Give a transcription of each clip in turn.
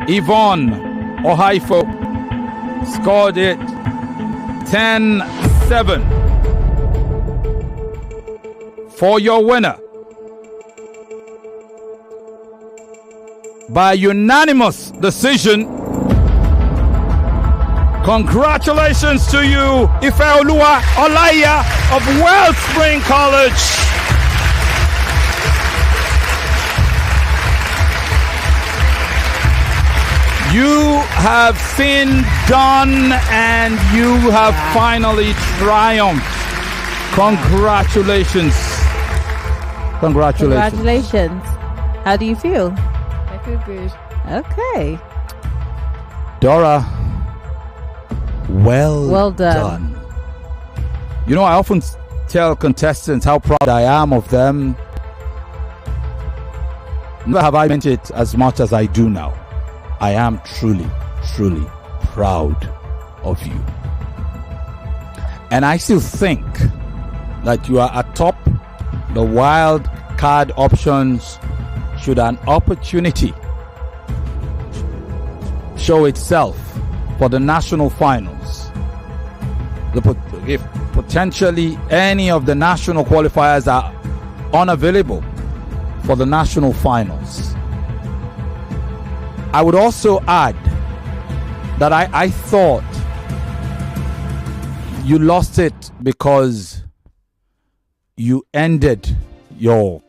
Yvonne Ohaifo scored it 10-7 for your winner. By unanimous decision, congratulations to you, Ifeoluwa Olaiya of Wellspring College. You have seen done and you have finally triumphed. Congratulations. Congratulations. How do you feel? I feel good. Okay. Dora, well done. You know, I often tell contestants how proud I am of them. Never have I meant it as much as I do now. I am truly, truly proud of you. And I still think that you are atop the wild card options should an opportunity show itself for the national finals. If potentially any of the national qualifiers are unavailable for the national finals, I would also add that I thought you lost it because you ended your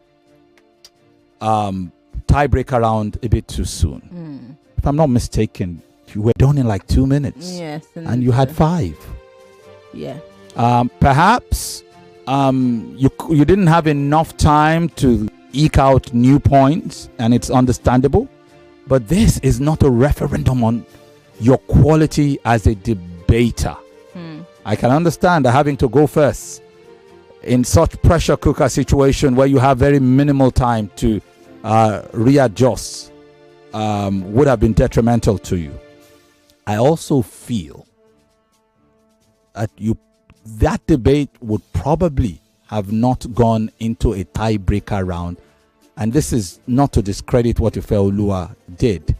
tiebreaker round a bit too soon. If I'm not mistaken, you were done in like 2 minutes. Yes. And you had 5. Yeah. Perhaps you didn't have enough time to eke out new points, and it's understandable. But this is not a referendum on your quality as a debater. I can understand that having to go first in such pressure cooker situation where you have very minimal time to readjust would have been detrimental to you. I also feel that that debate would probably have not gone into a tiebreaker round. And this is not to discredit what Ifeoluwa did.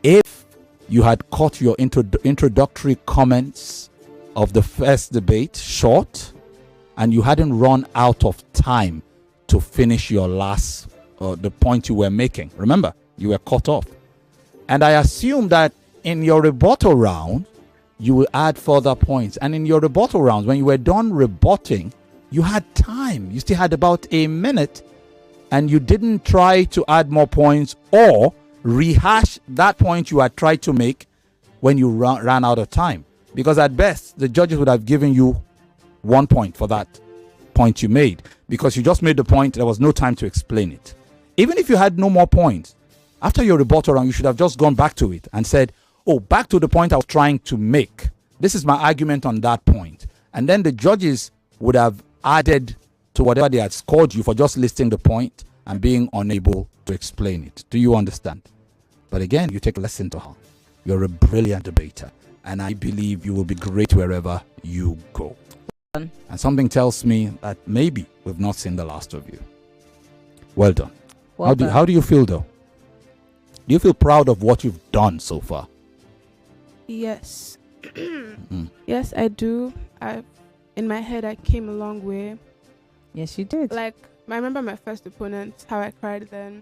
If you had cut your introductory comments of the first debate short, and you hadn't run out of time to finish your last, the point you were making. Remember, you were cut off. And I assume that in your rebuttal round, you will add further points. And in your rebuttal rounds, when you were done rebutting, you had time. You still had about a minute. And you didn't try to add more points or rehash that point you had tried to make when you ran out of time. Because at best, the judges would have given you 1 point for that point you made. Because you just made the point, there was no time to explain it. Even if you had no more points, after your rebuttal round, you should have just gone back to it and said, oh, back to the point I was trying to make. This is my argument on that point. And then the judges would have added to whatever they had scored you for just listing the point and being unable to explain it. Do you understand? But again, you take a lesson to heart. You're a brilliant debater, and I believe you will be great wherever you go. And something tells me that maybe we've not seen the last of you. Well done. How do you feel, though? Do you feel proud of what you've done so far? Yes. Yes, I do. In my head, I came a long way. Yes, you did. Like, I remember my first opponent, how I cried then.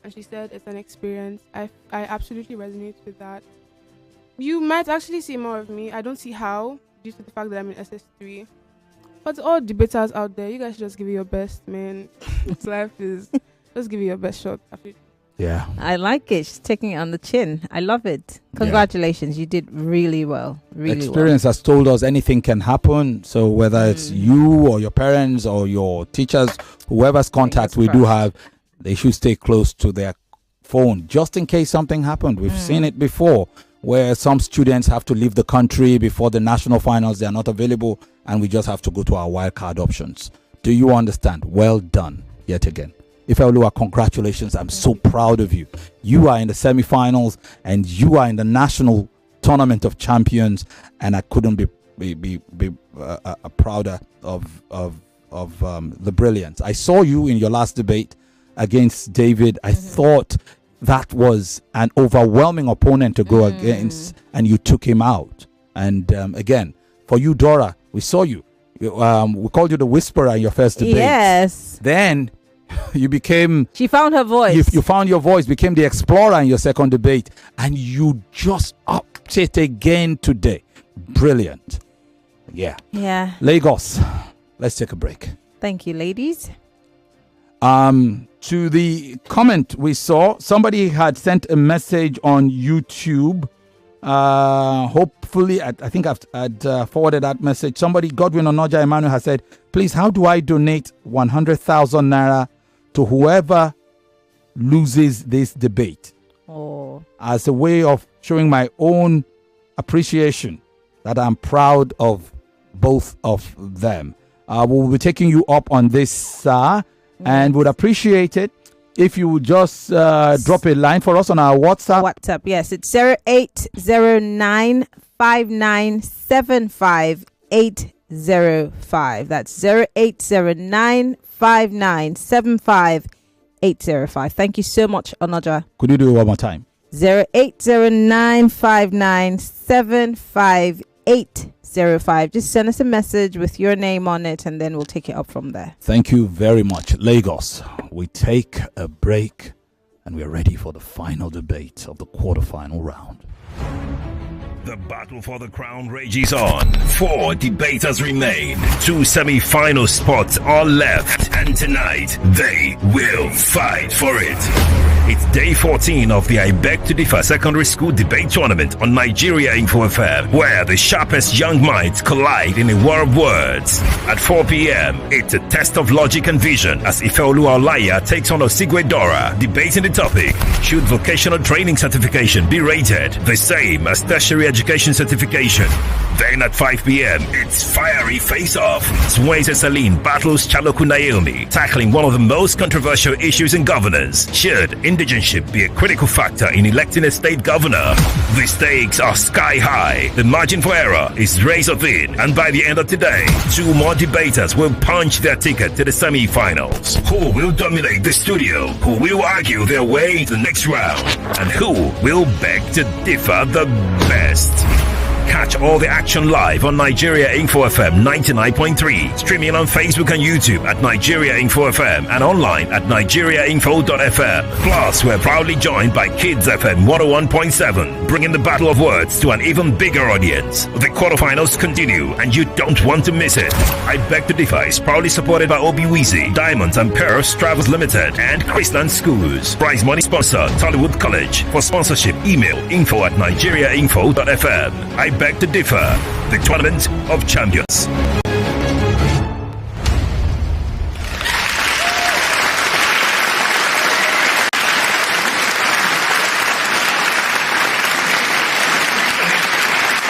And she said it's an experience. I absolutely resonate with that. You might actually see more of me. I don't see how, due to the fact that I'm in SS3. But all debaters out there, you guys should just give it your best, man. Life is... Just give it your best shot. Yeah. I like it. She's taking it on the chin. I love it. Congratulations. Yeah. You did really well. Experience has told us anything can happen. So whether it's you or your parents or your teachers, whoever's contact we do have, they should stay close to their phone just in case something happened. We've seen it before where some students have to leave the country before the national finals. They are not available and we just have to go to our wildcard options. Do you understand? Well done yet again. Ifeoluwa, congratulations. I'm so proud of you. You are in the semi-finals and you are in the national tournament of champions, and I couldn't be prouder of the brilliance. I saw you in your last debate against David. I thought that was an overwhelming opponent to go against, and you took him out. And again, for you, Dora, we saw you. We called you the whisperer in your first debate. Yes. Then you became... She found her voice. You found your voice, became the explorer in your second debate, and you just upped it again today. Brilliant. Yeah. Lagos, let's take a break. Thank you, ladies. To the comment we saw, somebody had sent a message on YouTube. Hopefully, I think I'd forwarded that message. Somebody, Godwin Onoja Emmanuel, has said, please, how do I donate 100,000 naira to whoever loses this debate? As a way of showing my own appreciation that I'm proud of both of them. We'll be taking you up on this, and would appreciate it if you would just drop a line for us on our WhatsApp. Yes, it's 0809597585. That's 0809597585. Thank you so much, Onoja. Could you do it one more time? 0809597585. Just send us a message with your name on it, and then we'll take it up from there. Thank you very much, Lagos. We take a break, and we're ready for the final debate of the quarterfinal round. The battle for the crown rages on. 4 debaters remain. 2 semi-final spots are left. And tonight, they will fight for it. It's day 14 of the I Beg to Differ Secondary School Debate Tournament on Nigeria Info FM, where the sharpest young minds collide in a war of words. At 4 p.m., it's a test of logic and vision as Ifeoluwa Olaiya takes on Osigwe Dora, debating the topic: should vocational training certification be rated the same as tertiary education certification? Then at 5 p.m., it's fiery face-off. Nwaeze Celine battles Chalokwu Naomi, tackling one of the most controversial issues in governance: should indigeneship be a critical factor in electing a state governor? The stakes are sky high. The margin for error is razor thin, and by the end of today, 2 more debaters will punch their ticket to the semi-finals. Who will dominate the studio? Who will argue their way to the next round? And who will beg to differ the best? Catch all the action live on Nigeria Info FM 99.3, streaming on Facebook and YouTube at Nigeria Info FM and online at nigeriainfo.fm. Plus, we're proudly joined by Kids FM 101.7, bringing the battle of words to an even bigger audience. The quarterfinals continue, and you don't want to miss it. I Beg to Differ is proudly supported by Obi-Weezy, Diamonds and Pearls Travels Limited, and Chrisland Schools. Prize money sponsor, Tollywood College. For sponsorship, email info@nigeriainfo.fm. I Beg to Differ, the Tournament of Champions.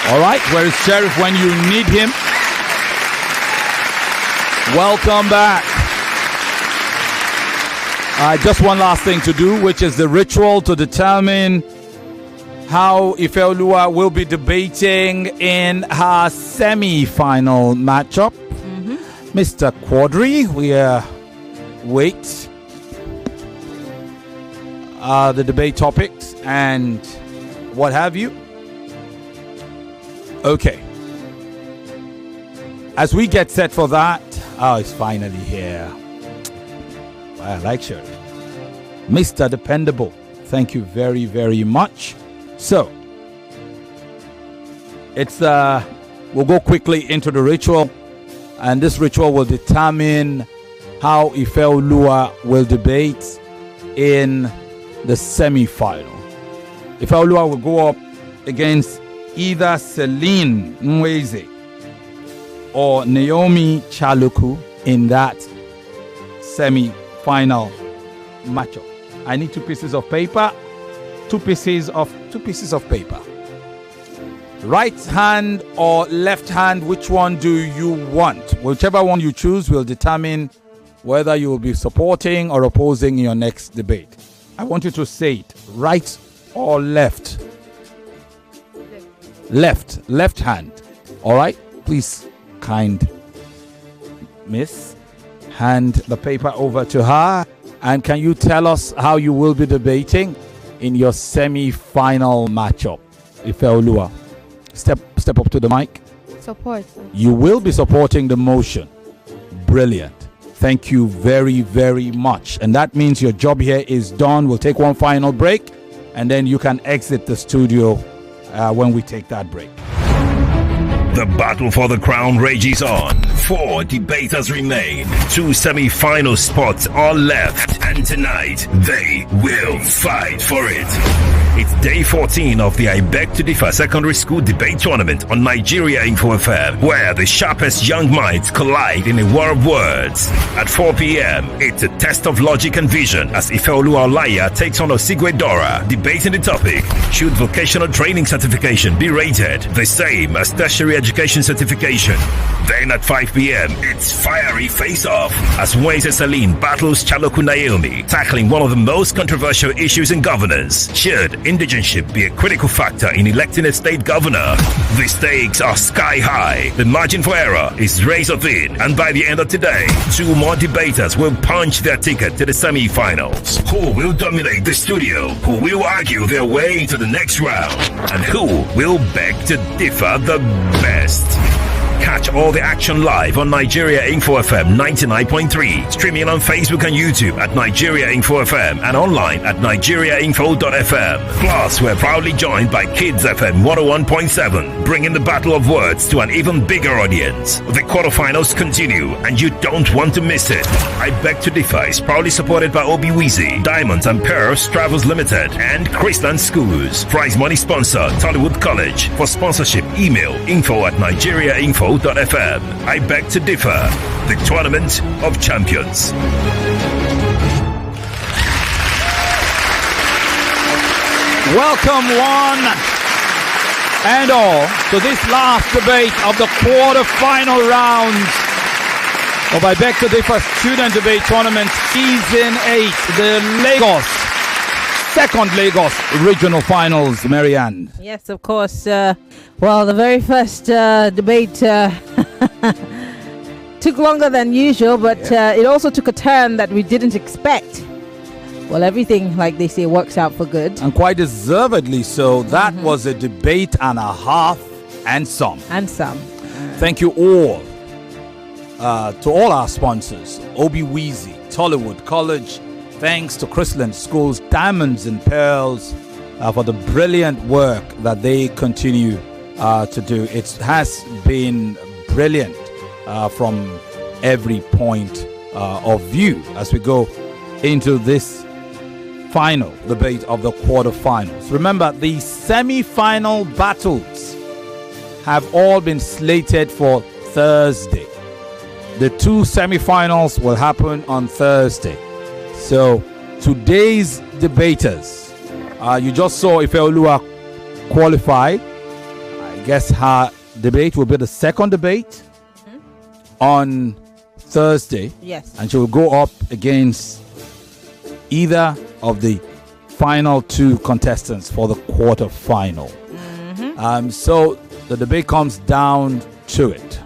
All right, where is Sheriff when you need him? Welcome back. Just one last thing to do, which is the ritual to determine how Ifeoluwa will be debating in her semi-final matchup. Mr. Quadri, we wait the debate topics and what have you. Okay. As we get set for that, it's finally here. I like Sheriff. Mr. Dependable, thank you very, very much. So, it's we'll go quickly into the ritual, and this ritual will determine how Ifeoluwa will debate in the semi-final. Ifeoluwa will go up against either Celine Nwaeze or Naomi Chalokwu in that semi-final matchup. I need 2 pieces of paper. 2 pieces of paper. Right hand or left hand, which one do you want? Whichever one you choose will determine whether you will be supporting or opposing in your next debate. I want you to say it. Right or left? Left hand. All right? Please, kind miss, hand the paper over to her. And can you tell us how you will be debating? in your semi-final matchup? Ifeoluwa, step up to the mic. Support. You will be supporting the motion. Brilliant. Thank you very, very much. And that means your job here is done. We'll take one final break, and then you can exit the studio when we take that break. The battle for the crown rages on. 4 debaters remain. 2 semi-final spots are left. And tonight, they will fight for it. It's day 14 of the I Beg to Differ Secondary School Debate Tournament on Nigeria Info FM, where the sharpest young minds collide in a war of words. At 4 p.m., it's a test of logic and vision as Ifeoluwa Olaiya takes on Osigwe Dora, debating the topic: should vocational training certification be rated the same as tertiary education certification? Then at 5 p.m., it's fiery face-off as Nwaeze Celine battles Chalokwu Naomi, tackling one of the most controversial issues in governance: should indigeneship be a critical factor in electing a state governor? The stakes are sky high. The margin for error is razor thin, and by the end of today, 2 more debaters will punch their ticket to the semi-finals. Who will dominate the studio? Who will argue their way to the next round? And who will beg to differ the best? Catch all the action live on Nigeria Info FM 99.3, streaming on Facebook and YouTube at Nigeria Info FM and online at nigeriainfo.fm. Plus, we're proudly joined by Kids FM 101.7, bringing the battle of words to an even bigger audience. The quarterfinals continue, and you don't want to miss it. I Beg to Differ is proudly supported by Obi-Weezy, Diamonds and Pearls Travels Limited, and Christian Schools. Prize money sponsor, Tollywood College. For sponsorship, email info@nigeriainfo.fm. I Beg to Differ, the Tournament of Champions. Welcome one and all to this last debate of the quarter-final round of I Beg to Differ Student Debate Tournament Season 8, the second Lagos Regional Finals. Maryann. Yes, of course. Well, the very first debate took longer than usual, but it also took a turn that we didn't expect. Well, everything, like they say, works out for good. And quite deservedly so. That was a debate and a half and some. And some. Thank you all. To all our sponsors, Obi-Weezy, Tollywood College. Thanks to Christian Schools, Diamonds and Pearls, for the brilliant work that they continue to do. It has been brilliant from every point of view as we go into this final debate of the quarterfinals. Remember, the semi-final battles have all been slated for Thursday. The 2 semi-finals will happen on Thursday. So today's debaters, you just saw Ifeoluwa qualify. I guess her debate will be the second debate on Thursday. Yes. And she will go up against either of the final 2 contestants for the quarterfinal. So the debate comes down to it.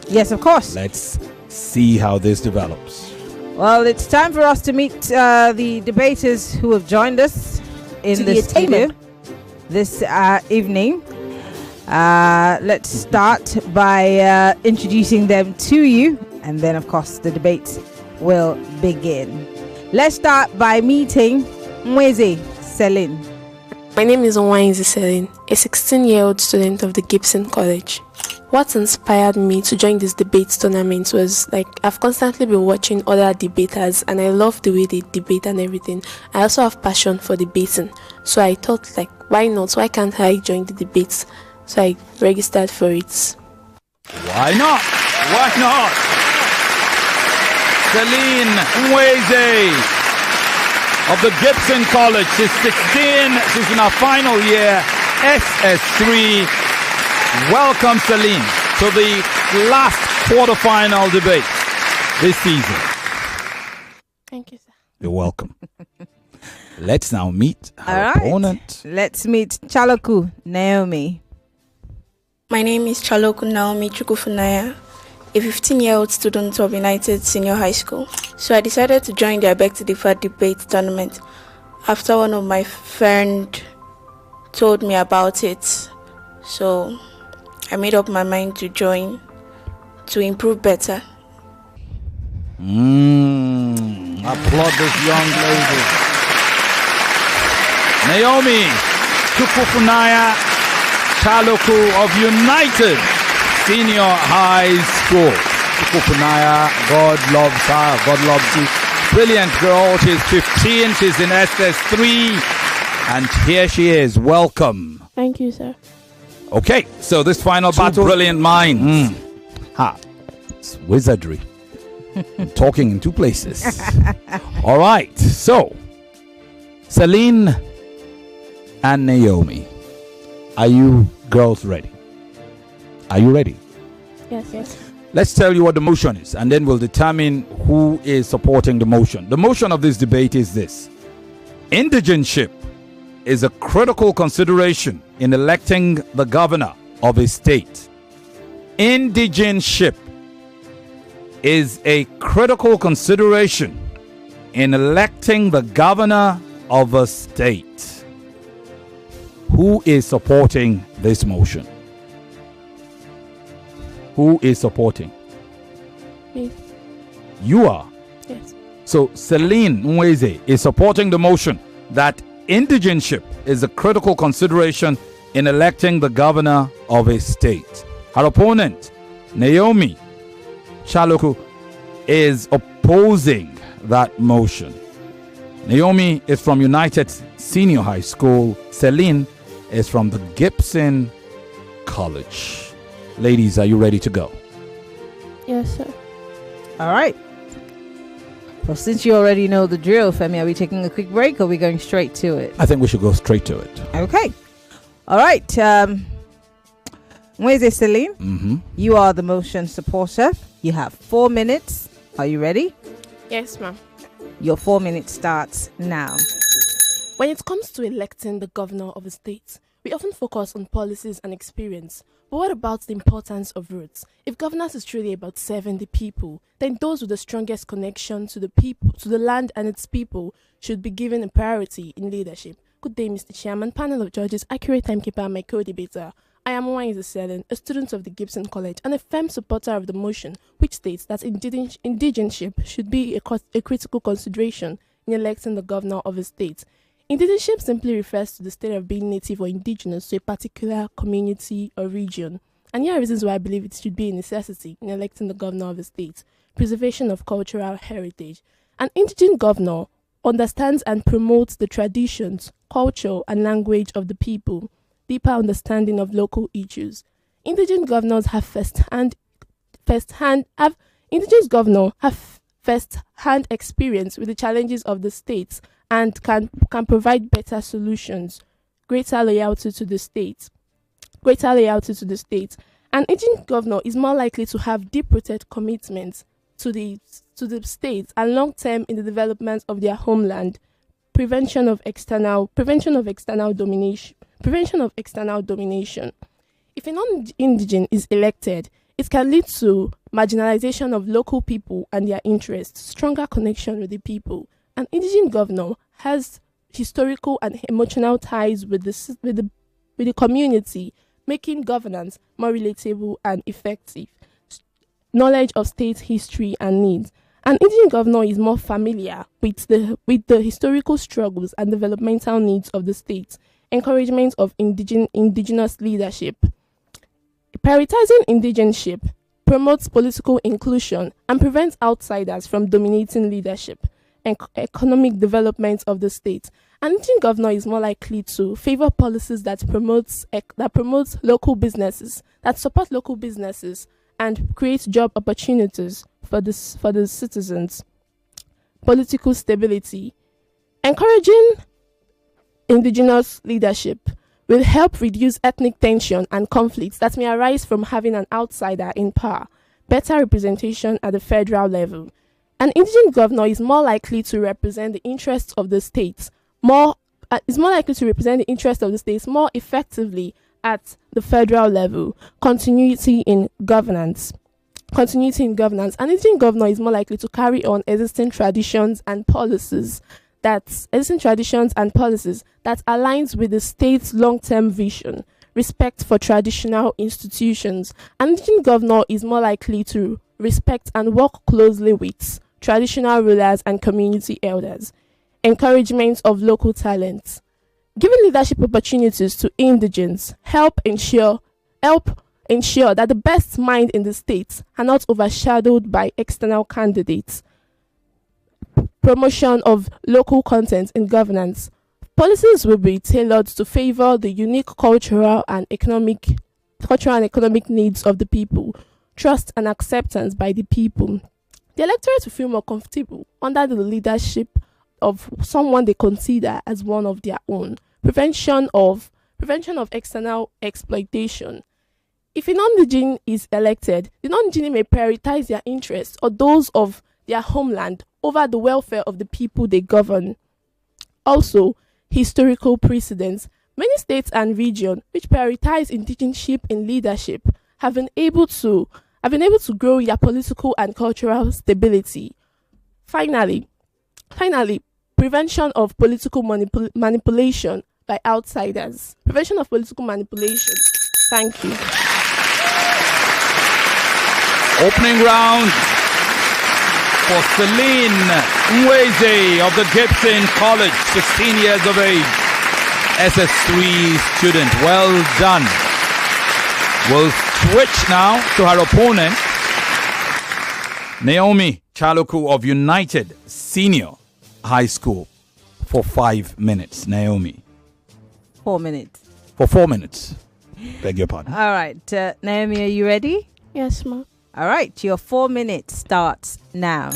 Yes, of course. Let's see how this develops. Well, it's time for us to meet the debaters who have joined us in the studio this evening. Let's start by introducing them to you, and then, of course, the debate will begin. Let's start by meeting Nwaeze Celine. My name is Nwaeze Celine, a 16-year-old student of the Gibson College. What inspired me to join this debate tournament was, I've constantly been watching other debaters and I love the way they debate and everything. I also have passion for debating. So I thought, why not? Why can't I join the debates? So I registered for it. Why not? Why not? Celine Nwaeze of the Gibson College. She's 16. She's in her final year, SS3. Welcome, Celine, to the last quarterfinal debate this season. Thank you, sir. You're welcome. Let's now meet our opponent. Let's meet Chalokwu Naomi. My name is Chalokwu Naomi Chukwufunaya, a 15-year-old student of United Senior High School. So I decided to join the I Beg to Differ debate tournament. after one of my friend told me about it. So I made up my mind to join to improve better. Applaud this young lady. Naomi Chukwufunaya Chalokwu of United Senior High School. Chukwufunaya, God loves her, God loves you. Brilliant girl, she's 15, she's in SS3, and here she is. Welcome. Thank you, sir. Okay, so this final battle, brilliant minds. It's wizardry. Talking in two places. All right, so Celine and Naomi, are you girls ready? Are you ready? Yes. Let's tell you what the motion is, and then we'll determine who is supporting the motion. The motion of this debate is this: indigeneship is a critical consideration in electing the governor of a state. Indigeneship is a critical consideration in electing the governor of a state. Who is supporting this motion? Who is supporting? Me. You are? Yes. So Celine Nwaeze is supporting the motion that indigeneship is a critical consideration in electing the governor of a state. Her opponent, Naomi Chalokwu, is opposing that motion. Naomi is from United Senior High School. Celine is from the Gibson College. Ladies, are you ready to go? Yes, sir. All right. Well, since you already know the drill, Femi, are we taking a quick break or are we going straight to it? I think we should go straight to it. Okay. All right. Nwaeze Celine, you are the motion supporter. You have 4 minutes. Are you ready? Yes, ma'am. Your 4 minutes starts now. When it comes to electing the governor of a state, we often focus on policies and experience. But what about the importance of roots? If governance is truly about serving the people, then those with the strongest connection to the people, to the land and its people, should be given a priority in leadership. Good day, Mr. Chairman, panel of judges, accurate timekeeper, and my co-debater. I am Nwaeze Celine, a student of the Gibson College and a firm supporter of the motion, which states that indigeneship should be a critical consideration in electing the governor of a state. Indigeneship simply refers to the state of being native or indigenous to a particular community or region. And here are reasons why I believe it should be a necessity in electing the governor of a state. Preservation of cultural heritage. An indigent governor understands and promotes the traditions, culture, and language of the people. Deeper understanding of local issues. Indigent governors have first-hand experience with the challenges of the states and can provide better solutions. Greater loyalty to the state. An indigent governor is more likely to have deep-rooted commitments to the state and long-term in the development of their homeland. Prevention of external domination. If a non-indigent is elected, it can lead to marginalization of local people and their interests, stronger connection with the people. An indigent governor has historical and emotional ties with the community, making governance more relatable and effective. Knowledge of state history and needs. An indigent governor is more familiar with the historical struggles and developmental needs of the state. Encouragement of indigenous leadership. Prioritizing indigeneship promotes political inclusion and prevents outsiders from dominating leadership and economic development of the state. An indigent governor is more likely to favor policies that promote local businesses, that support local businesses and create job opportunities for the citizens. Political stability. Encouraging indigenous leadership will help reduce ethnic tension and conflicts that may arise from having an outsider in power. Better representation at the federal level. An indigent governor is more likely to represent the interests of the states more effectively at the federal level. Continuity in governance. An indigent governor is more likely to carry on existing traditions and policies traditions and policies that aligns with the state's long-term vision, respect for traditional institutions. An indigenous governor is more likely to respect and work closely with traditional rulers and community elders. Encouragement of local talents. Giving leadership opportunities to indigenes help ensure that the best mind in the state are not overshadowed by external candidates. Promotion of local content in governance. Policies will be tailored to favor the unique cultural and economic needs of the people, trust and acceptance by the people. The electorate will feel more comfortable under the leadership of someone they consider as one of their own. Prevention of external exploitation. If a non-indigene is elected, the non-indigene may prioritize their interests or those of their homeland over the welfare of the people they govern. Also, historical precedents. Many states and regions which prioritize indigeneship in leadership have been able to grow their political and cultural stability. Finally, prevention of political manipulation by outsiders. Prevention of political manipulation. Thank you. Opening round for Celine Nwaeze of the Gibson College, 16 years of age, SS3 student. Well done. We'll switch now to her opponent, Naomi Chalokwu of United Senior High School, for 5 minutes. Naomi. 4 minutes. For 4 minutes. Beg your pardon. All right. Naomi, are you ready? Yes, ma'am. All right. Your 4 minutes starts now.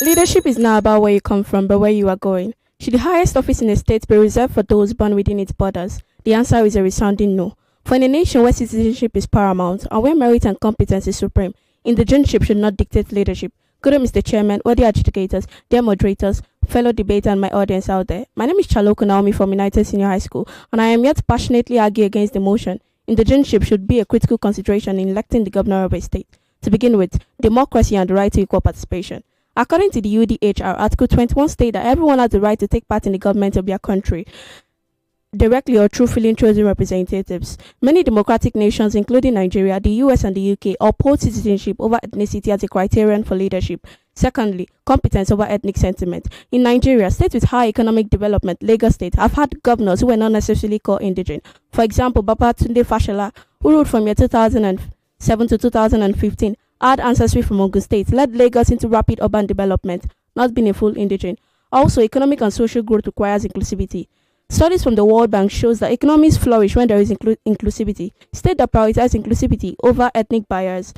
Leadership is not about where you come from, but where you are going. Should the highest office in a state be reserved for those born within its borders? The answer is a resounding no. For in a nation where citizenship is paramount and where merit and competence is supreme, indigeneship should not dictate leadership. Good day, Mr. Chairman, worthy educators, dear moderators, fellow debater and my audience out there. My name is Chalokwu Naomi from United Senior High School, and I am here to passionately argue against the motion. Indigeneship should be a critical consideration in electing the governor of a state. To begin with, democracy and the right to equal participation. According to the UDHR, Article 21 states that everyone has the right to take part in the government of their country, directly or through freely chosen representatives. Many democratic nations, including Nigeria, the US and the UK, uphold citizenship over ethnicity as a criterion for leadership. Secondly, competence over ethnic sentiment. In Nigeria, states with high economic development, Lagos State, have had governors who were not necessarily called indigene. For example, Babatunde Fashola, who ruled from year 2007 to 2015, had ancestry from Ogun State, led Lagos into rapid urban development, not being a full indigene. Also, economic and social growth requires inclusivity. Studies from the World Bank shows that economies flourish when there is inclusivity. States that prioritize inclusivity over ethnic barriers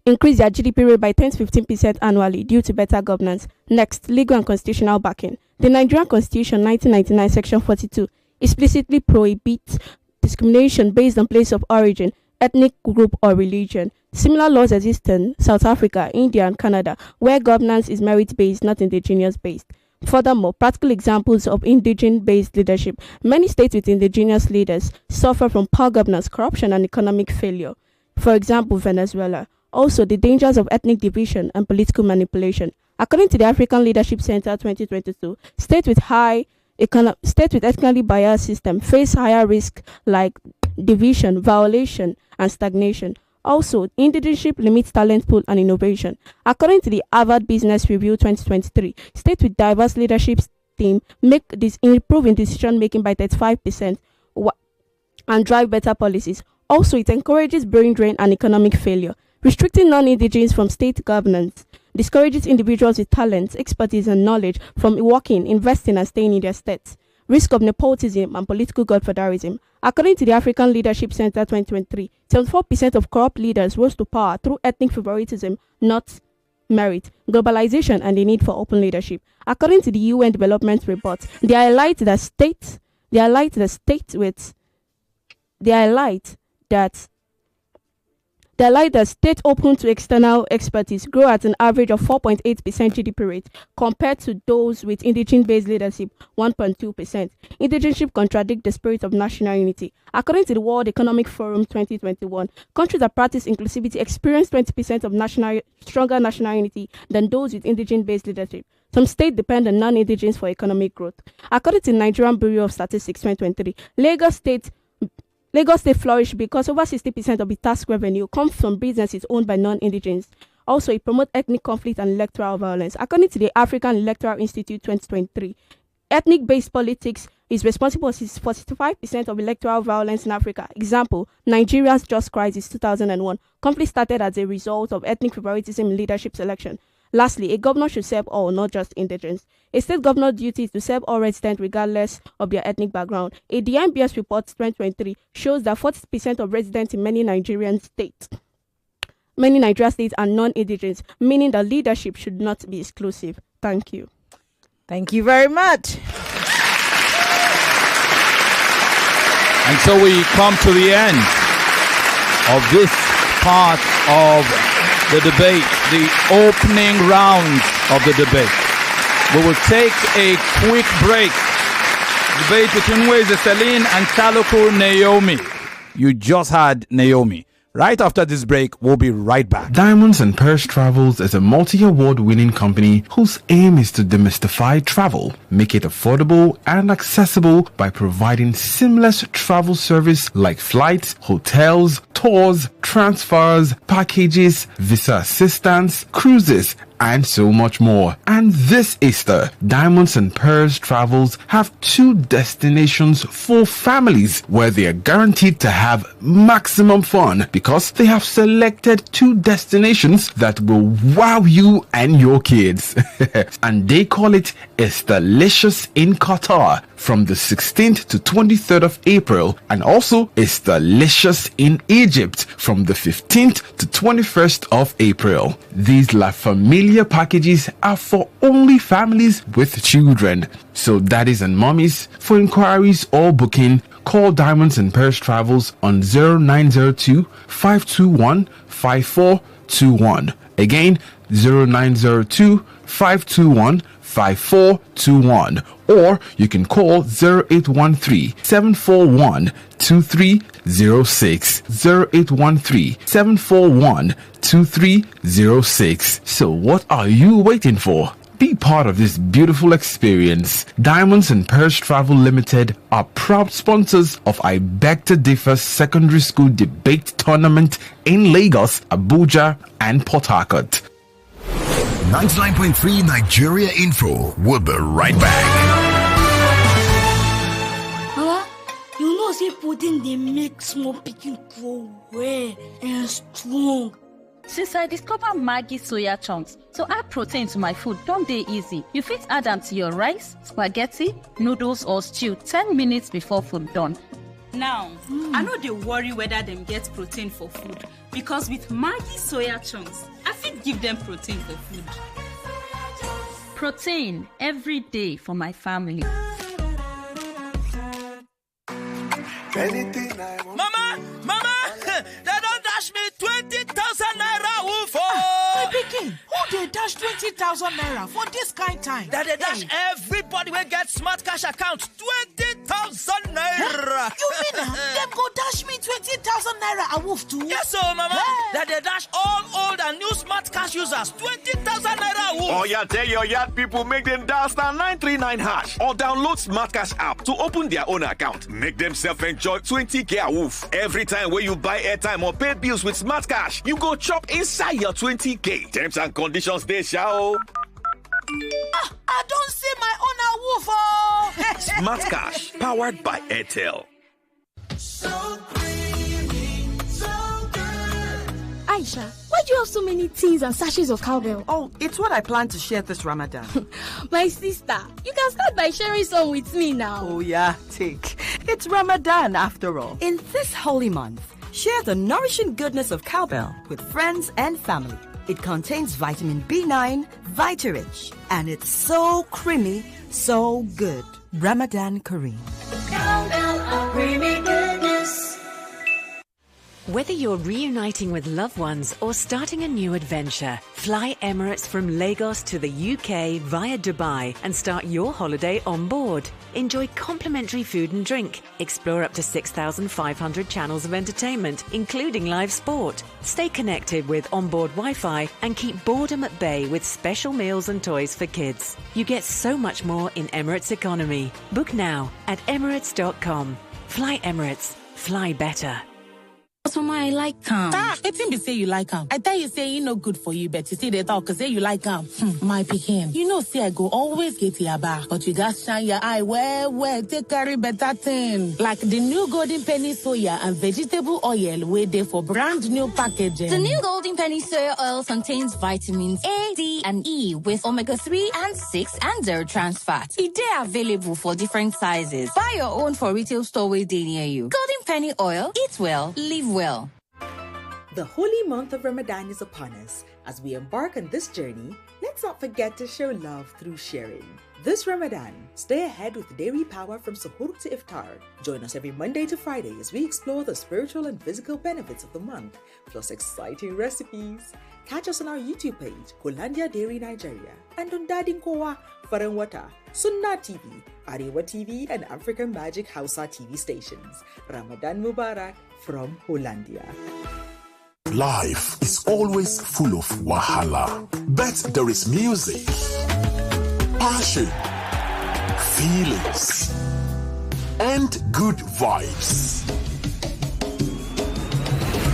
increase their GDP rate by 10 to 15% annually due to better governance. Next, legal and constitutional backing. The Nigerian Constitution 1999 Section 42 explicitly prohibits discrimination based on place of origin, ethnic group or religion. Similar laws exist in South Africa, India and Canada, where governance is merit-based, not indigenous-based. Furthermore, practical examples of indigene-based leadership. Many states with indigenous leaders suffer from poor governance, corruption, and economic failure. For example, Venezuela. Also, the dangers of ethnic division and political manipulation. According to the African Leadership Center 2022, states with ethnically biased system face higher risk like division, violation, and stagnation. Also, indigeneship limits talent pool and innovation. According to the Harvard Business Review 2023, states with diverse leadership team improve in decision making by 35% and drive better policies. Also, it encourages brain drain and economic failure. Restricting non-indigenes from state governance discourages individuals with talents, expertise, and knowledge from working, investing, and staying in their states. Risk of nepotism and political godfatherism. According to the African Leadership Center 2023, 74% of corrupt leaders rose to power through ethnic favoritism, not merit, globalization, and the need for open leadership. According to the UN Development Report, they highlight that state open to external expertise grow at an average of 4.8% GDP rate compared to those with indigene-based leadership, 1.2%. Indigeneship contradict the spirit of national unity. According to the World Economic Forum 2021, countries that practice inclusivity experience 20% of stronger national unity than those with indigene-based leadership. Some states depend on non-indigenous for economic growth. According to Nigerian Bureau of Statistics 2023, Lagos State flourished because over 60% of the tax revenue comes from businesses owned by non-indigenous. Also, it promotes ethnic conflict and electoral violence. According to the African Electoral Institute 2023, ethnic-based politics is responsible for 45% of electoral violence in Africa. Example, Nigeria's Just Crisis 2001. Conflict started as a result of ethnic favoritism in leadership selection. Lastly, a governor should serve all, not just indigents. A state governor's duty is to serve all residents regardless of their ethnic background. A DMBS report 2023 shows that 40% of residents in many Nigerian states are non-indigenous, meaning that leadership should not be exclusive. Thank you. Thank you very much. And so we come to the end of this part of the debate, the opening round of the debate. We will take a quick break. Debate between Nwaeze, Celine, and Chalokwu, Naomi. You just had Naomi. Right after this break, we'll be right back. Diamonds and Pearls Travels is a multi-award winning company whose aim is to demystify travel, make it affordable and accessible by providing seamless travel service like flights, hotels, tours, transfers, packages, visa assistance, cruises, and so much more. And this Easter, Diamonds and Pearls Travels have 2 destinations for families where they are guaranteed to have maximum fun because they have selected 2 destinations that will wow you and your kids. And they call it Easterlicious in Qatar from the 16th to 23rd of April, and also Easterlicious in Egypt from the 15th to 21st of April. These La Familia packages are for only families with children. So daddies and mommies, for inquiries or booking, call Diamonds and Pearls Travels on 0902 521 5421. Again, 0902 521 5421, or you can call 0813 741 2306, 0813 741 2306. So what are you waiting for? Be part of this beautiful experience. Diamonds and Pearls Travel Limited are proud sponsors of I Beg to Differ Secondary School Debate Tournament in Lagos, Abuja, and Port Harcourt. 99.3 Nigeria Info. We'll be right back. Mama, you know say pudding they make small pikin grow well and strong. Since I discovered Maggi soya chunks, to add protein to my food don't dey easy. You fit add them to your rice, spaghetti, noodles or stew 10 minutes before food done. Now, I know they worry whether them get protein for food because with Maggi soya chunks, I fit give them protein for food. Protein every day for my family. Mama, they don't dash me 20,000 naira woof. My pikin, who they dash 20,000 naira for this kind time? That they dash everybody will get smart cash account 20,000 naira. You mean them go dash me 20,000 naira a woof too? Yes, so mama. That they dash all old and new smart cash users 20,000 naira woof. Oh yeah, tell your yard people make them dial *939# or download Smart Cash app to open their own account. Make themselves enjoy 20k a woof. Every time when you buy airtime or pay bills with Smart Cash, you go chop inside your 20k. Terms and conditions they shall. I don't see my own a woof. Oh. Smart Cash, powered by Airtel. So creamy, so good. Aisha, why do you have so many tins and sachets of cowbell? Oh, it's what I plan to share this Ramadan. My sister, you can start by sharing some with me now. Oh yeah, take. It's Ramadan after all. In this holy month, share the nourishing goodness of cowbell with friends and family. It contains vitamin B9, Vitarich, and it's so creamy, so good. Ramadan Kareem. Cowbell of creamy goodness. Whether you're reuniting with loved ones or starting a new adventure, fly Emirates from Lagos to the UK via Dubai and start your holiday on board. Enjoy complimentary food and drink. Explore up to 6,500 channels of entertainment, including live sport. Stay connected with onboard Wi-Fi and keep boredom at bay with special meals and toys for kids. You get so much more in Emirates economy. Book now at emirates.com. Fly Emirates. Fly better. Mama, I like am. It's him be say you like am. I tell you say he no good for you, but you see they talk say you like am. My pikin, you know say I go always get your back, but you got shine your eye well, take carry better thing. Like the new golden penny soya and vegetable oil where they for brand new packaging. The new golden penny soya oil contains vitamins A, D, and E with omega-3 and 6 and 0 trans fat. It is available for different sizes. Buy your own for retail store where they near you. Golden penny oil, eat well, live well. The holy month of Ramadan is upon us. As we embark on this journey, let's not forget to show love through sharing. This Ramadan, stay ahead with dairy power from suhoor to iftar. Join us every Monday to Friday as we explore the spiritual and physical benefits of the month, plus exciting recipes. Catch us on our YouTube page, Hollandia Dairy Nigeria, and on Dadin Kowa, Faranwata, Sunna TV, Arewa TV, and African Magic Hausa TV stations. Ramadan Mubarak from Hollandia. Life is always full of wahala, but there is music, passion, feelings, and good vibes.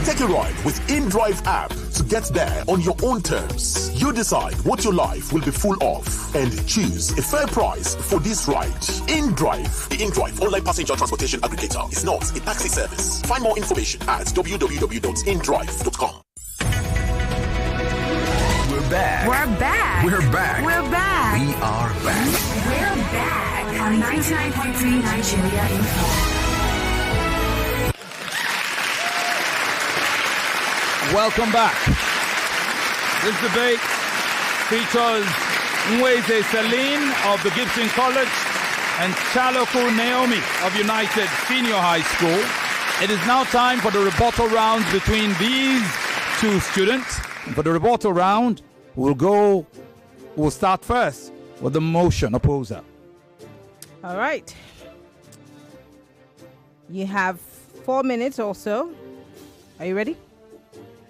Take a ride with InDrive app to get there on your own terms. You decide what your life will be full of and choose a fair price for this ride. InDrive, the InDrive online passenger transportation aggregator, is not a taxi service. Find more information at www.indrive.com. We're back. We're back. We're back. We're back. We are back. We're back on 99.3 Nigeria Info. Welcome back. This debate features Nwaeze Celine of the Gibson College and Chalokwu Naomi of United Senior High School. It is now time for the rebuttal rounds between these two students. And for the rebuttal round, we'll start first with the motion opposer. All right. You have 4 minutes or so. Are you ready?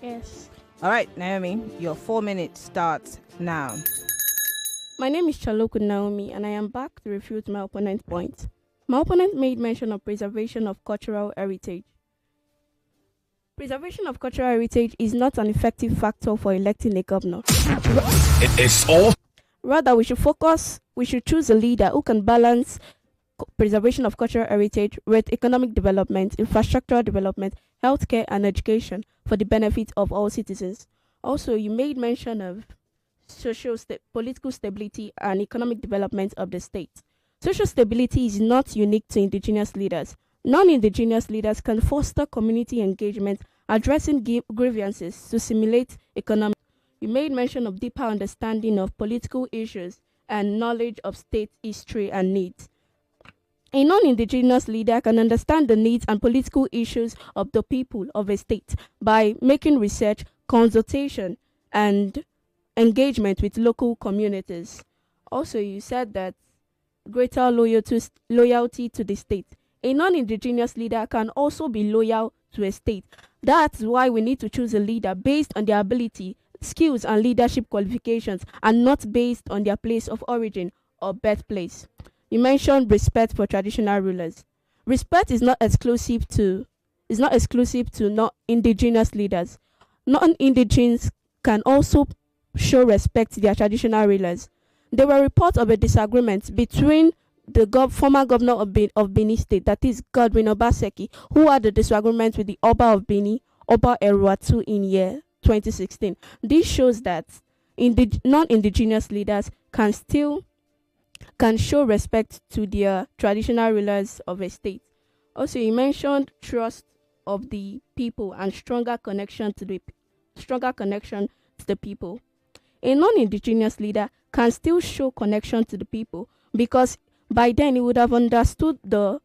Yes. All right, Naomi, your 4 minutes starts now. My name is Chalokwu Naomi, and I am back to refute my opponent's point. My opponent made mention of preservation of cultural heritage. Preservation of cultural heritage is not an effective factor for electing a governor. It's all. Rather, we should choose a leader who can balance preservation of cultural heritage with economic development, infrastructural development, healthcare, and education for the benefit of all citizens. Also, you made mention of political stability and economic development of the state. Social stability is not unique to indigenous leaders. Non-indigenous leaders can foster community engagement, addressing grievances to simulate economic. You made mention of deeper understanding of political issues and knowledge of state history and needs. A non-indigenous leader can understand the needs and political issues of the people of a state by making research, consultation, and engagement with local communities. Also, you said that greater loyalty to the state. A non-indigenous leader can also be loyal to a state. That's why we need to choose a leader based on their ability, skills, and leadership qualifications, and not based on their place of origin or birthplace. You mentioned respect for traditional rulers. Respect is not exclusive to non-indigenous leaders. Non-indigenous can also show respect to their traditional rulers. There were reports of a disagreement between the former governor of Benin State, that is Godwin Obaseki, who had a disagreement with the Oba of Benin, Oba Eruatu, in year 2016. This shows that non-indigenous leaders can show respect to their traditional rulers of a state. Also, you mentioned trust of the people and stronger connection to the people. A non-indigenous leader can still show connection to the people because by then he would have understood the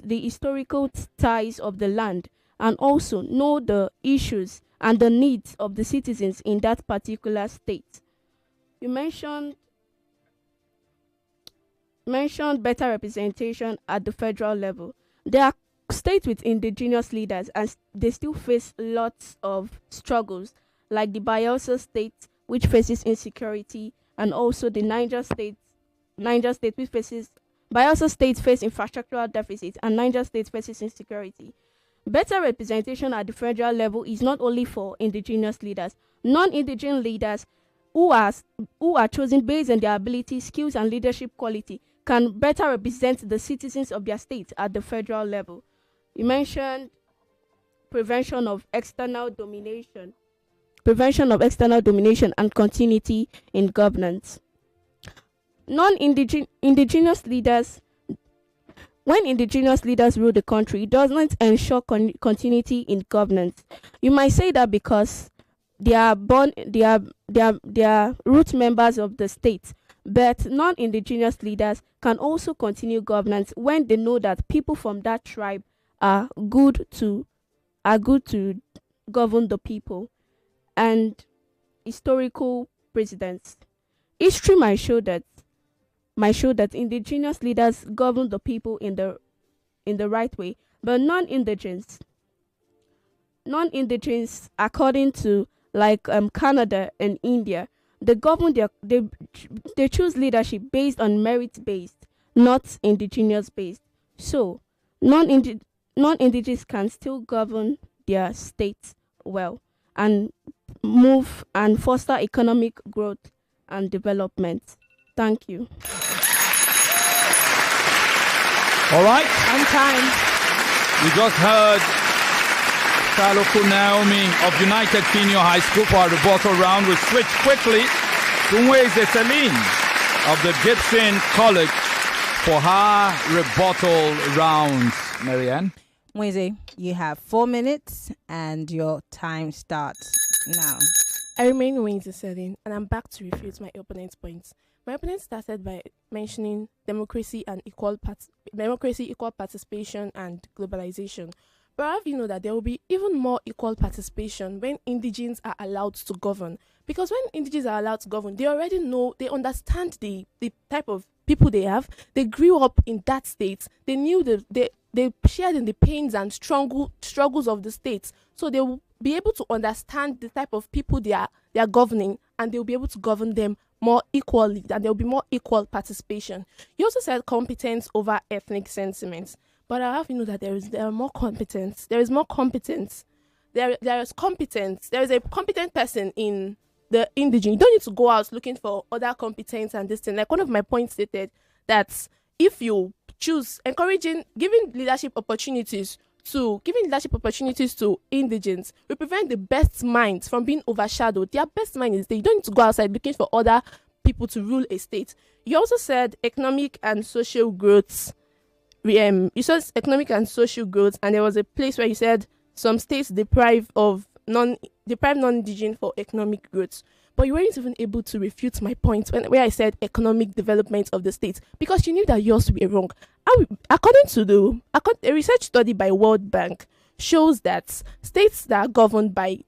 historical ties of the land and also know the issues and the needs of the citizens in that particular state. You mentioned better representation at the federal level. There are states with indigenous leaders and they still face lots of struggles, like the Bayelsa state, which faces insecurity, and also the Niger state, which faces Bayelsa state face infrastructural deficit, and Niger state faces insecurity. Better representation at the federal level is not only for indigenous leaders. Non-indigenous leaders who are chosen based on their ability, skills, and leadership quality can better represent the citizens of their state at the federal level. You mentioned prevention of external domination and continuity in governance. Indigenous leaders, when indigenous leaders rule the country, it does not ensure continuity in governance. You might say that because they are root members of the state, but non-indigenous leaders can also continue governance when they know that people from that tribe are good to govern the people. And historical precedents. History might show that indigenous leaders govern the people in the right way, but non-indigenous, according to Canada and India, they choose leadership based on merit-based, not indigenous-based. So non-indigenous can still govern their states well and move and foster economic growth and development. Thank you. All right. On time. We just heard Chalokwu Naomi of United Senior High School for our rebuttal round. We switch quickly to Nwaeze Celine of the Gibson College for her rebuttal rounds. Maryann. Nwaeze, you have 4 minutes and your time starts now. I remain Nwaeze Celine, and I'm back to refute my opponent's points. My opponent started by mentioning democracy, equal participation, and globalization. But I have you know that there will be even more equal participation when indigenes are allowed to govern. Because when indigenes are allowed to govern, they already know, they understand the type of people they have. They grew up in that state. They knew they shared in the pains and struggles of the states. So they will be able to understand the type of people they are governing, and they'll be able to govern them more equally, and there'll be more equal participation. You also said competence over ethnic sentiments. But I have you know that there is more competence. There is more competence. There is competence. There is a competent person in the indigene. You don't need to go out looking for other competence and this thing. Like one of my points stated that if you choose giving leadership opportunities to indigenes will prevent the best minds from being overshadowed. Their best mind is there. You don't need to go outside looking for other people to rule a state. You also said economic and social growth. You said economic and social growth, and there was a place where you said some states deprive non-indigenous for economic growth. But you weren't even able to refute my point where I said economic development of the states, because you knew that yours were wrong. According to a research study by World Bank shows that states that are governed by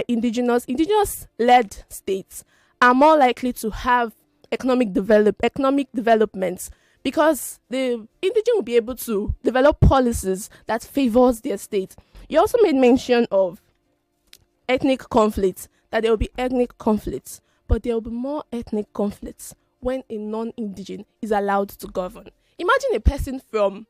indigenous-led states are more likely to have economic developments, because the indigene will be able to develop policies that favors their state. You also made mention of ethnic conflicts, that there will be ethnic conflicts, but there will be more ethnic conflicts when a non-indigene is allowed to govern. Imagine a person from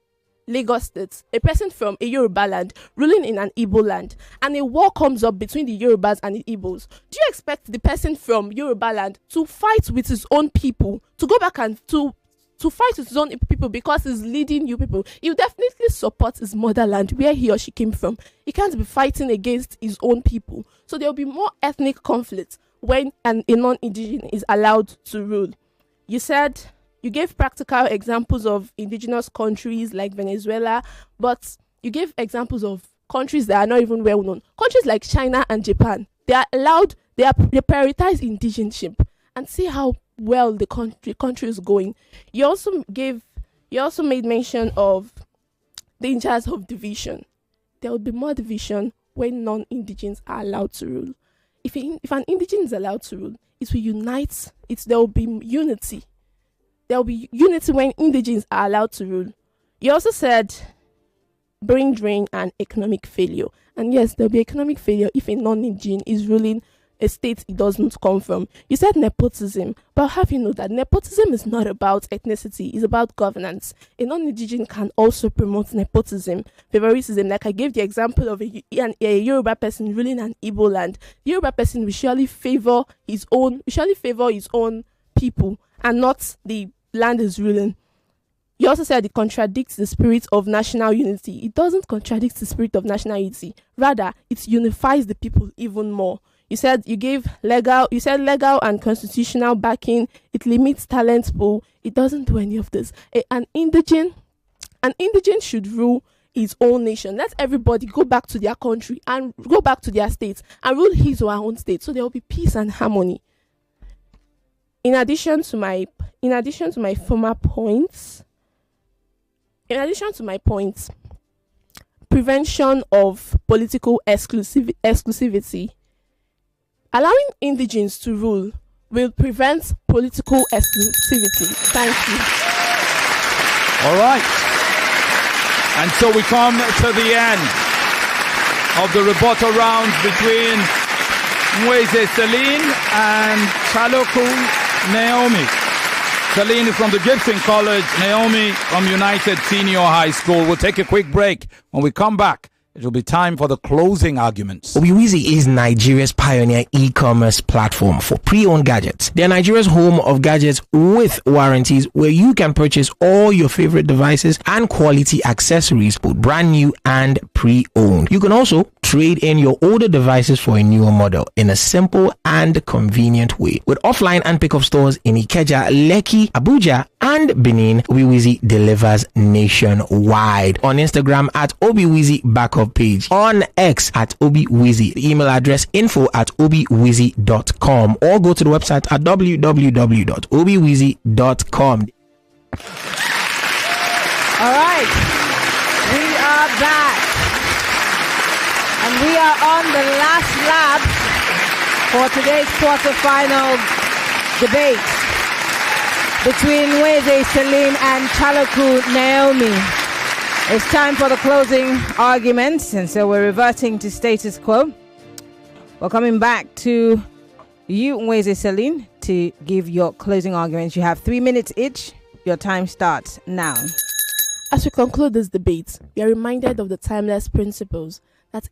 Lagos State, a person from a Yoruba land ruling in an Igbo land, and a war comes up between the Yorubas and the Igbos. Do you expect the person from Yoruba land to fight with his own people, to go back and to fight with his own people because he's leading you people? He will definitely support his motherland, where he or she came from. He can't be fighting against his own people. So there will be more ethnic conflict when a non-indigenous is allowed to rule. You gave practical examples of indigenous countries like Venezuela, but you gave examples of countries that are not even well known. Countries like China and Japan, they prioritize indigenship, and see how well the country is going. You also made mention of dangers of division. there will be more division when non-indigens are allowed to rule. If an indigene is allowed to rule, it will unite. There will be unity. There will be unity when indigens are allowed to rule. You also said brain drain and economic failure. And yes, there will be economic failure if a non-indigene is ruling a state it doesn't come from. You said nepotism, but have you know that nepotism is not about ethnicity, it's about governance. A non-indigene can also promote nepotism, favoritism. Like I gave the example of a Yoruba person ruling an Igbo land. The Yoruba person will surely favor his own people and not the land is ruling. You also said it contradicts the spirit of national unity. It doesn't contradict the spirit of national unity. Rather, it unifies the people even more. You said legal and constitutional backing. It limits talent pool. It doesn't do any of this. An indigene should rule his own nation. Let everybody go back to their country and go back to their states and rule his or her own state. So there will be peace and harmony. In addition to my points, prevention of political exclusivity. Allowing indigenes to rule will prevent political exclusivity. Thank you. All right. And so we come to the end of the rebuttal round between Nwaeze Celine and Chalokwu Naomi. Celine is from the Gibson College, Naomi from United Senior High School. We'll take a quick break. When we come back, it will be time for the closing arguments. Obiwizi is Nigeria's pioneer e-commerce platform for pre-owned gadgets. They are Nigeria's home of gadgets with warranties, where you can purchase all your favorite devices and quality accessories, both brand new and pre-owned. You can also trade in your older devices for a newer model in a simple and convenient way. With offline and pickup stores in Ikeja, Lekki, Abuja, and Benin, Obiwizi delivers nationwide. On Instagram at Obiwizi Backup Page, on X at Obiwizi, the email address info@obiwizi.com, or go to the website at www.obiwizi.com. All right, we are back, and we are on the last lap for today's quarterfinal debate between Nwaeze Celine and Chalokwu Naomi. It's time for the closing arguments, and so we're reverting to status quo. We're coming back to you, Nwaeze Celine, to give your closing arguments. You have 3 minutes each. Your time starts now. As we conclude this debate, we are reminded of the timeless principles that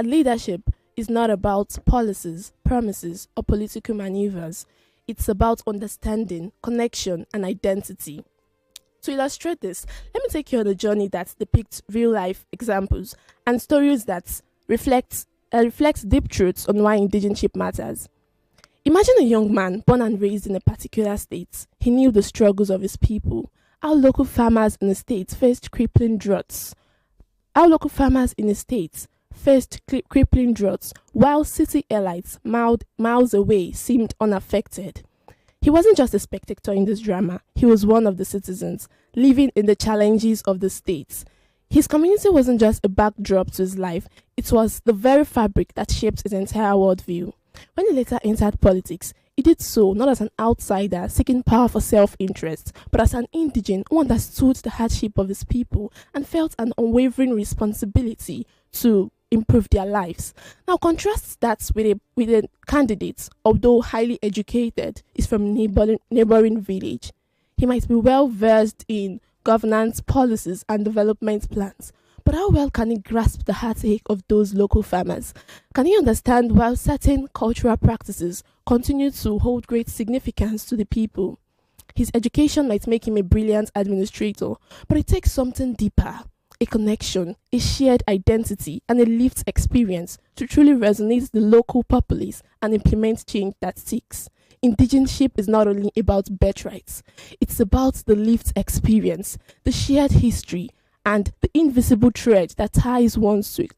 leadership is not about policies, promises, or political maneuvers. It's about understanding, connection, and identity. To illustrate this, let me take you on a journey that depicts real-life examples and stories that reflects deep truths on why indigeneship matters. Imagine a young man born and raised in a particular state. He knew the struggles of his people, how local farmers in the state faced crippling droughts, while city elites miles away seemed unaffected. He wasn't just a spectator in this drama, he was one of the citizens, living in the challenges of the states. His community wasn't just a backdrop to his life, it was the very fabric that shaped his entire worldview. When he later entered politics, he did so not as an outsider seeking power for self-interest, but as an indigene who understood the hardship of his people and felt an unwavering responsibility to improve their lives. Now contrast that with a candidate, although highly educated, is from a neighboring village. He might be well versed in governance, policies, and development plans, but how well can he grasp the heartache of those local farmers? Can he understand why certain cultural practices continue to hold great significance to the people? His education might make him a brilliant administrator, but it takes something deeper. A connection, a shared identity, and a lived experience to truly resonate with the local populace and implement change that sticks. Indigeneship is not only about birthrights, it's about the lived experience, the shared history, and the invisible thread that ties one to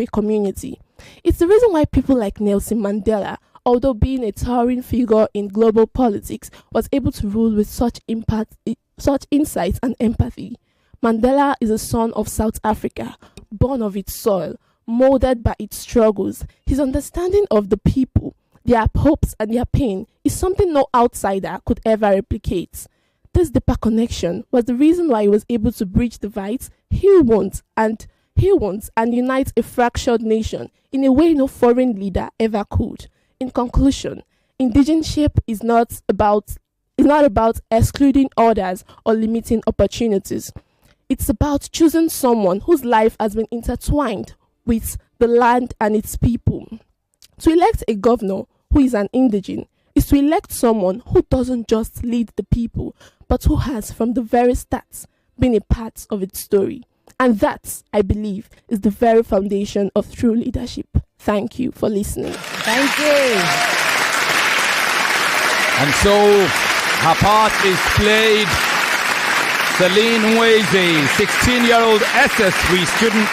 a community. It's the reason why people like Nelson Mandela, although being a towering figure in global politics, was able to rule with such impact, such insight and empathy. Mandela is a son of South Africa, born of its soil, molded by its struggles. His understanding of the people, their hopes and their pain is something no outsider could ever replicate. This deeper connection was the reason why he was able to bridge divides he wants and unite a fractured nation in a way no foreign leader ever could. In conclusion, indigeneship is not about excluding others or limiting opportunities. It's about choosing someone whose life has been intertwined with the land and its people. To elect a governor who is an indigene is to elect someone who doesn't just lead the people, but who has, from the very start, been a part of its story. And that, I believe, is the very foundation of true leadership. Thank you for listening. Thank you. And so, her part is played. Celine Nwaeze, 16-year-old SS3 student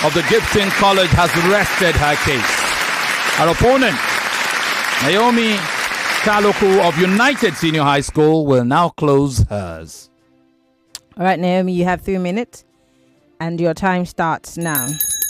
of the Gibson College, has rested her case. Her opponent, Naomi Chalokwu of United Senior High School, will now close hers. All right, Naomi, you have 3 minutes, and your time starts now.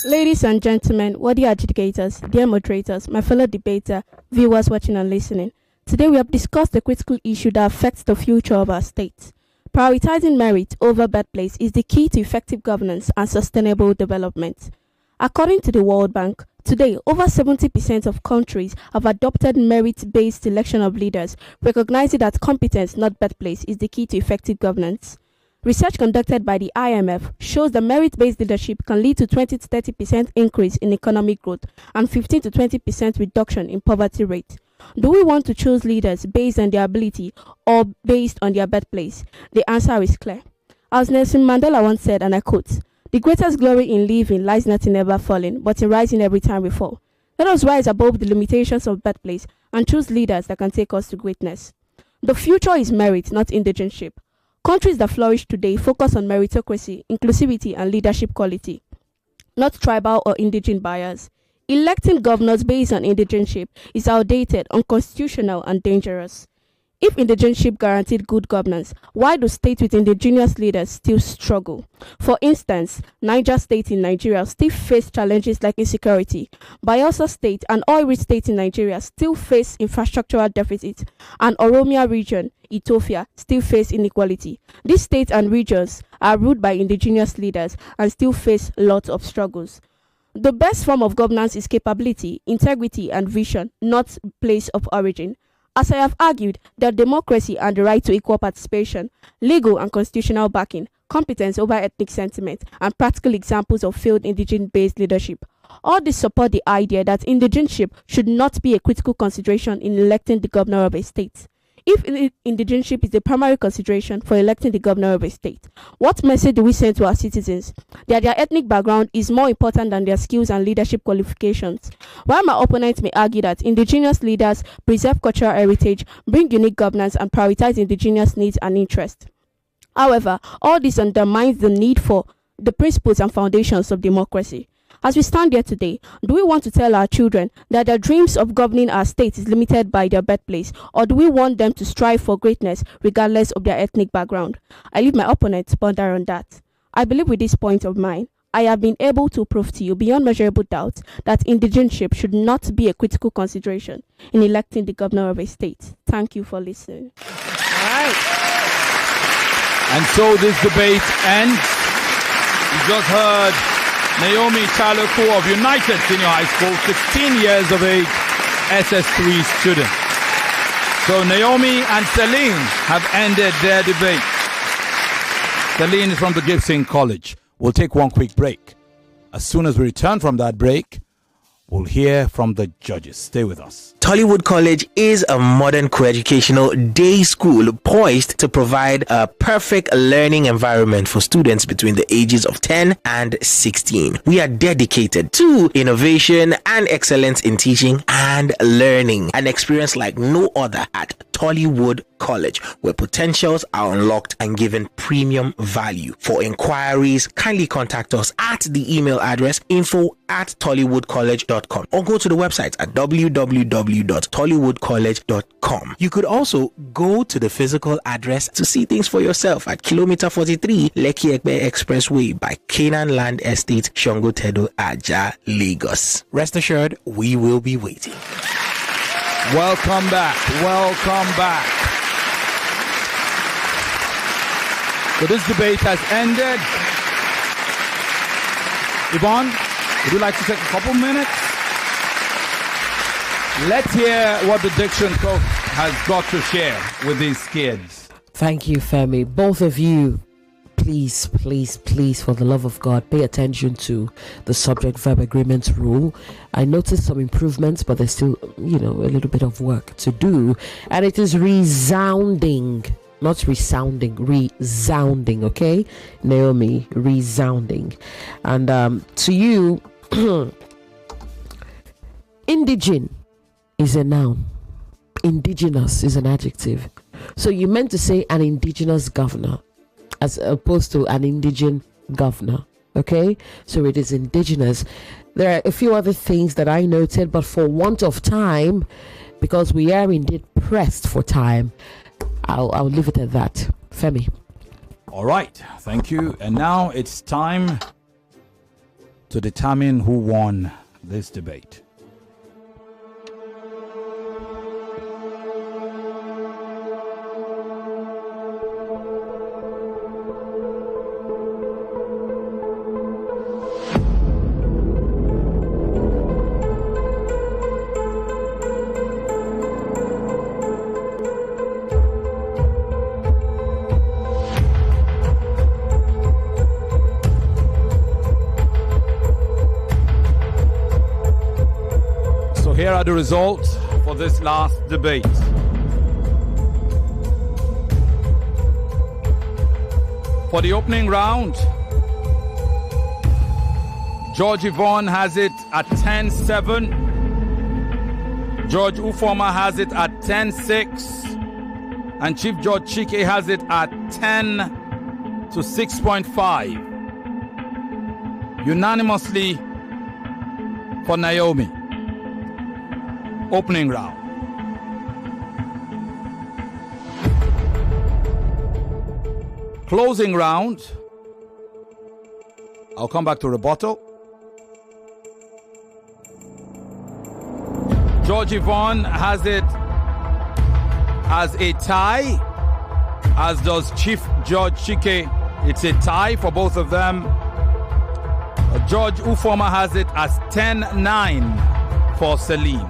Ladies and gentlemen, worthy adjudicators, dear moderators, my fellow debater, viewers watching and listening. Today we have discussed a critical issue that affects the future of our state. Prioritizing merit over birthplace is the key to effective governance and sustainable development. According to the World Bank, today over 70% of countries have adopted merit-based selection of leaders, recognizing that competence, not birthplace, is the key to effective governance. Research conducted by the IMF shows that merit-based leadership can lead to 20 to 30% increase in economic growth and 15 to 20% reduction in poverty rate. Do we want to choose leaders based on their ability or based on their birthplace? The answer is clear. As Nelson Mandela once said, and I quote, "The greatest glory in living lies not in never falling, but in rising every time we fall. Let us rise above the limitations of birthplace and choose leaders that can take us to greatness." The future is merit, not indigeneship. Countries that flourish today focus on meritocracy, inclusivity, and leadership quality, not tribal or indigene bias. Electing governors based on indigeneship is outdated, unconstitutional, and dangerous. If indigeneship guaranteed good governance, why do states with indigenous leaders still struggle? For instance, Niger State in Nigeria still face challenges like insecurity. Bayelsa State, an oil-rich state in Nigeria, still face infrastructural deficits, and Oromia region, Ethiopia, still face inequality. These states and regions are ruled by indigenous leaders and still face lots of struggles. The best form of governance is capability, integrity, and vision, not place of origin. As I have argued, that democracy and the right to equal participation, legal and constitutional backing, competence over ethnic sentiment, and practical examples of failed indigene-based leadership. All this support the idea that indigeneship should not be a critical consideration in electing the governor of a state. If indigeneship is the primary consideration for electing the governor of a state, what message do we send to our citizens? That their ethnic background is more important than their skills and leadership qualifications. While my opponents may argue that indigenous leaders preserve cultural heritage, bring unique governance, and prioritize indigenous needs and interests. However, all this undermines the need for the principles and foundations of democracy. As we stand here today, do we want to tell our children that their dreams of governing our state is limited by their birthplace, or do we want them to strive for greatness regardless of their ethnic background? I leave my opponents to ponder on that. I believe with this point of mine, I have been able to prove to you beyond measurable doubt that indigeneship should not be a critical consideration in electing the governor of a state. Thank you for listening. All right. And so this debate ends. You just heard Naomi Chalokwu of United Senior High School, 16 years of age, SS3 student. So Naomi and Celine have ended their debate. Celine is from the Gibson College. We'll take one quick break. As soon as we return from that break, we'll hear from the judges. Stay with us. Tollywood College is a modern co-educational day school poised to provide a perfect learning environment for students between the ages of 10 and 16. We are dedicated to innovation and excellence in teaching and learning, an experience like no other at Tollywood College, where potentials are unlocked and given premium value. For inquiries, kindly contact us at the email address info@tollywoodcollege.com or go to the website at www.tollywoodcollege.com. You could also go to the physical address to see things for yourself at kilometer 43 Lekki Ekpe Expressway by Canaan Land Estate, Shongotedo, Aja, Lagos. Rest assured, we will be waiting. Welcome back. So this debate has ended. Yvonne, would you like to take a couple minutes? Let's hear what the diction coach has got to share with these kids. Thank you, Femi. Both of you, please, for the love of God, pay attention to the subject-verb agreement rule. I noticed some improvements, but there's still, a little bit of work to do. And it is resounding, not resounding, resounding, okay? Naomi, resounding. And to you, indigene is a noun. Indigenous is an adjective. So you meant to say an indigenous governor as opposed to an indigene governor. Okay, so it is indigenous. There are a few other things that I noted, but for want of time, because we are indeed pressed for time, I'll leave it at that. Femi. All right, thank you. And now it's time to determine who won this debate. Here are the results for this last debate. For the opening round, George Yvonne has it at 10-7. George Ufoma has it at 10-6. And Chief Judge Chike has it at 10-6.5. Unanimously for Naomi. Opening round. Closing round. I'll come back to rebuttal. George Yvonne has it as a tie, as does Chief Judge Chike. It's a tie for both of them. George Ufoma has it as 10-9 for Celine.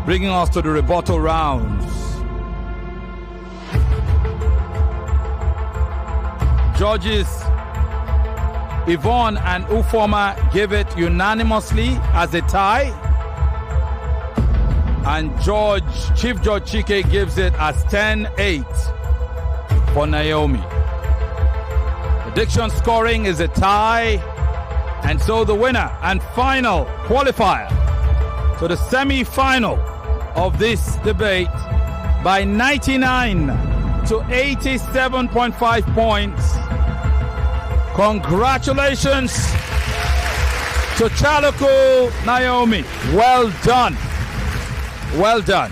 Bringing us to the rebuttal rounds. Judges Yvonne and Ufoma give it unanimously as a tie. And Chief Judge Chike gives it as 10-8 for Naomi. The diction scoring is a tie. And so the winner and final qualifier to the semi-final of this debate by 99 to 87.5 points. Congratulations to Chalokwu Naomi. Well done. Well done.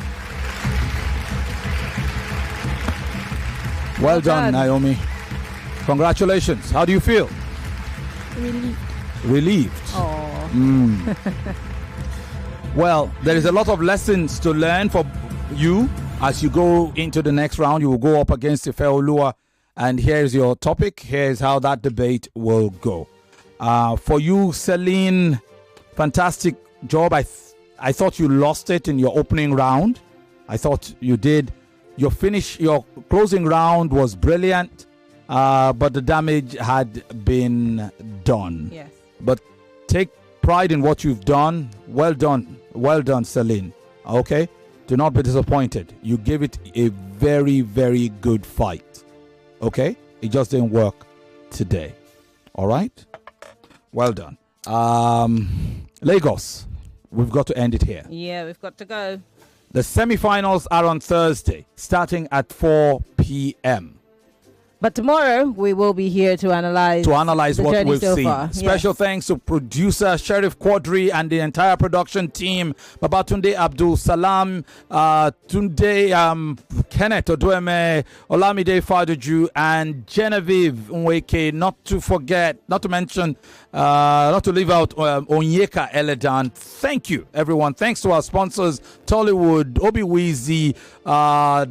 Well done, Naomi. Congratulations. How do you feel? Relieved. Oh. Well, there is a lot of lessons to learn for you as you go into the next round. You will go up against Ifeoluwa, and here's your topic. Here's how that debate will go. For you, Celine, fantastic job. I thought you lost it in your opening round. I thought you did. Your closing round was brilliant, but the damage had been done. Yes. But take pride in what you've done. Well done. Well done, Celine. Okay? Do not be disappointed. You gave it a very, very good fight. Okay? It just didn't work today. All right? Well done. Lagos. We've got to end it here. Yeah, we've got to go. The semi-finals are on Thursday, starting at 4 p.m. But tomorrow we will be here to analyze what we've so seen. Far. Special thanks to producer Sheriff Quadri and the entire production team. Babatunde Abdul Salam, Tunde Kenneth Odueme, Olamide Fadoju, and Genevieve Nweke. Not to leave out Onyeka Eledan. Thank you, everyone. Thanks to our sponsors, Tollywood, Obi-Weezy,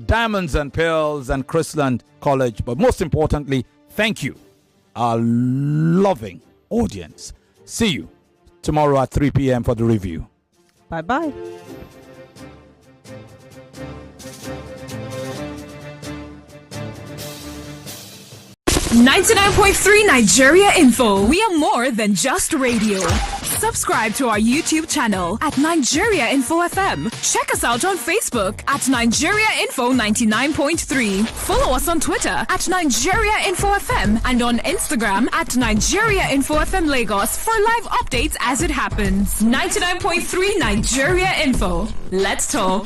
Diamonds and Pearls, and Chrisland College. But most importantly, thank you, our loving audience. See you tomorrow at 3 p.m. for the review. Bye-bye. .3 Nigeria Info. We are more than just radio. Subscribe to our YouTube channel at Nigeria Info FM. Check us out on Facebook at Nigeria Info 99.3. Follow us on Twitter at Nigeria Info FM and on Instagram at Nigeria Info FM Lagos for live updates as it happens. 99.3 Nigeria Info. Let's talk.